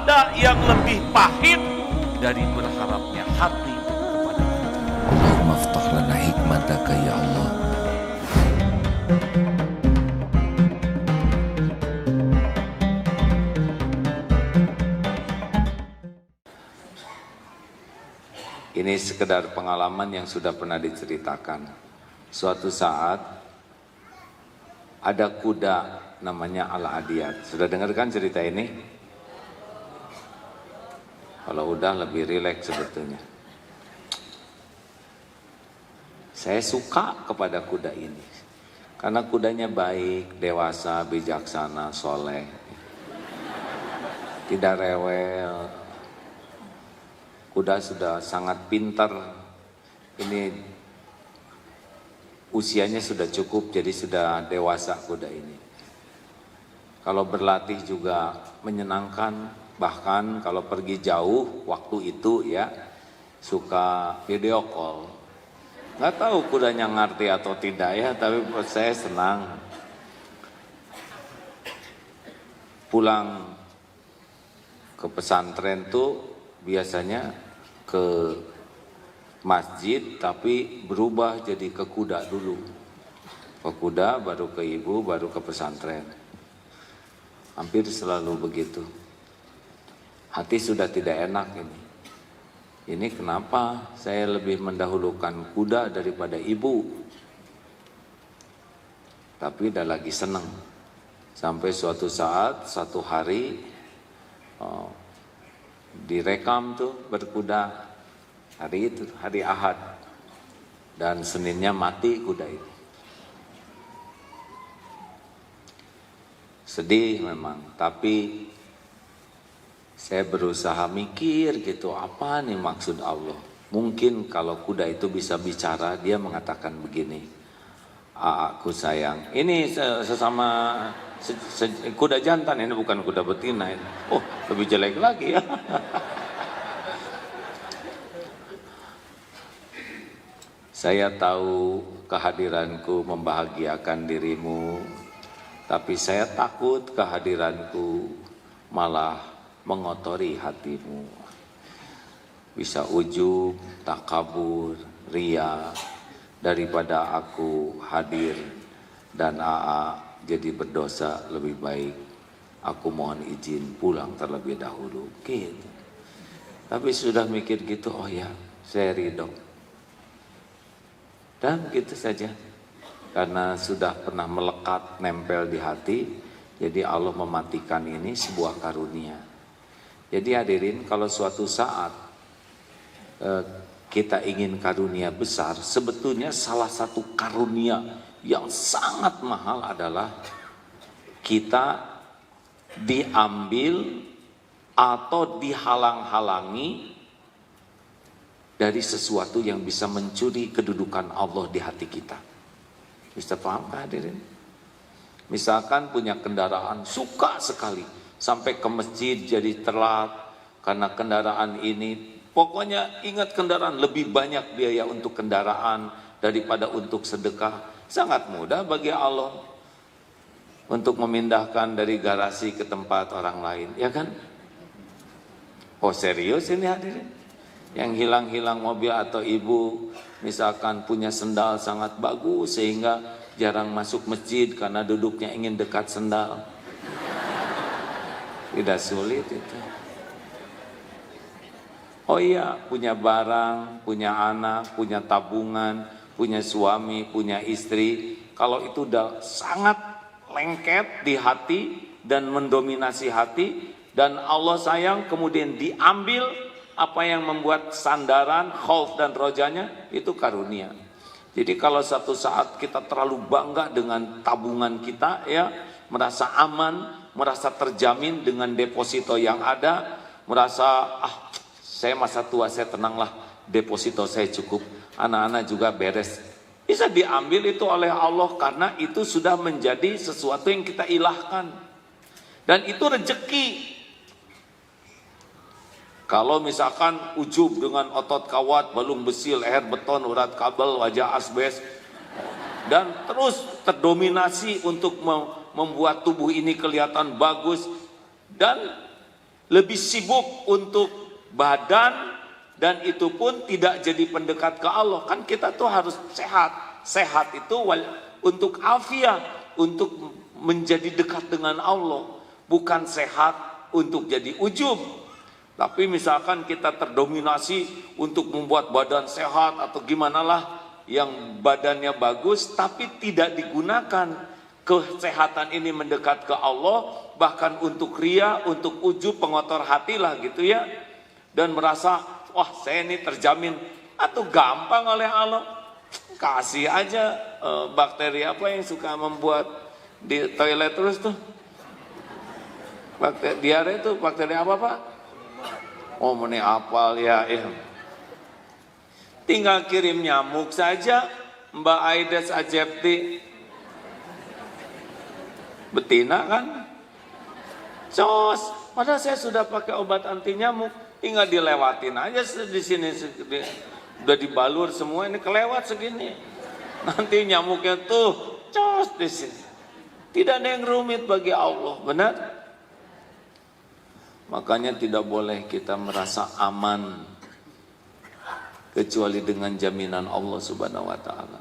ada yang lebih pahit dari berharapnya hati kepada Allah. Allahumma aftah lana hikmataka ya Allah. Ini sekedar pengalaman yang sudah pernah diceritakan. Suatu saat ada kuda namanya Al-Adiyat. Sudah dengarkan cerita ini? Kalau udah lebih rileks sebetulnya. Saya suka kepada kuda ini. Karena kudanya baik, dewasa, bijaksana, soleh. Tidak rewel. Kuda sudah sangat pintar. Ini usianya sudah cukup, jadi sudah dewasa kuda ini. Kalau berlatih juga menyenangkan, bahkan kalau pergi jauh waktu itu ya suka video call. Nggak tahu kudanya ngerti atau tidak ya, tapi saya senang. Pulang ke pesantren tuh biasanya ke masjid tapi berubah jadi ke kuda dulu. Ke kuda baru ke ibu, baru ke pesantren. Hampir selalu begitu. Hati sudah tidak enak ini. Ini kenapa saya lebih mendahulukan kuda daripada ibu. Tapi udah lagi senang. Sampai suatu saat, satu hari direkam tuh berkuda hari itu, hari Ahad, dan Seninnya mati kuda itu. Sedih memang, tapi saya berusaha mikir gitu, apa nih maksud Allah. Mungkin kalau kuda itu bisa bicara, dia mengatakan begini, aku sayang, ini sesama kuda jantan, ini bukan kuda betina ini. Oh, lebih jelek lagi ya. Saya tahu kehadiranku membahagiakan dirimu, tapi saya takut kehadiranku malah mengotori hatimu. Bisa ujub, takabur, ria, daripada aku hadir dan AA jadi berdosa lebih baik. Aku mohon izin pulang terlebih dahulu. Gitu. Tapi sudah mikir gitu, oh ya, saya ridho. Dan gitu saja. Karena sudah pernah melekat, nempel di hati, jadi Allah mematikan ini sebuah karunia. Jadi hadirin, kalau suatu saat kita ingin karunia besar, sebetulnya salah satu karunia yang sangat mahal adalah kita diambil atau dihalang-halangi dari sesuatu yang bisa mencuri kedudukan Allah di hati kita. Bisa paham kan hadirin? Misalkan punya kendaraan, suka sekali sampai ke masjid jadi telat karena kendaraan ini. Pokoknya ingat kendaraan, lebih banyak biaya untuk kendaraan daripada untuk sedekah. Sangat mudah bagi Allah untuk memindahkan dari garasi ke tempat orang lain, ya kan? Oh serius ini hadirin? Yang hilang-hilang mobil atau ibu misalkan punya sendal sangat bagus sehingga jarang masuk masjid karena duduknya ingin dekat sendal. Tidak sulit itu. Oh iya, punya barang, punya anak, punya tabungan, punya suami, punya istri. Kalau itu udah sangat lengket di hati dan mendominasi hati dan Allah sayang kemudian diambil apa yang membuat sandaran, khauf dan rojanya, itu karunia. Jadi kalau satu saat kita terlalu bangga dengan tabungan kita, ya, merasa aman, merasa terjamin dengan deposito yang ada, merasa saya masa tua saya tenanglah, deposito saya cukup, anak-anak juga beres. Bisa diambil itu oleh Allah karena itu sudah menjadi sesuatu yang kita ilahkan. Dan itu rezeki. Kalau misalkan ujub dengan otot kawat, balung besi, leher beton, urat kabel, wajah asbes, dan terus terdominasi untuk membuat tubuh ini kelihatan bagus, dan lebih sibuk untuk badan, dan itu pun tidak jadi pendekat ke Allah. Kan kita tuh harus sehat. Sehat itu untuk afiat, untuk menjadi dekat dengan Allah. Bukan sehat untuk jadi ujub. Tapi misalkan kita terdominasi untuk membuat badan sehat atau gimana lah, yang badannya bagus tapi tidak digunakan kesehatan ini mendekat ke Allah, bahkan untuk ria, untuk ujub, pengotor hati lah gitu ya, dan merasa wah saya ini terjamin atau gampang oleh Allah. Kasih aja bakteri apa yang suka membuat di toilet terus tuh, bakteri diare itu bakteri apa Pak? Oh meni apal ya, tinggal kirim nyamuk saja. Mbak Aedes aegypti betina kan, cos. Padahal saya sudah pakai obat anti nyamuk, tinggal dilewatin aja di sini, udah dibalur semua, ini kelewat segini, nanti nyamuknya tuh cos di sini. Tidak ada yang rumit bagi Allah, benar? Makanya tidak boleh kita merasa aman kecuali dengan jaminan Allah Subhanahu wa taala.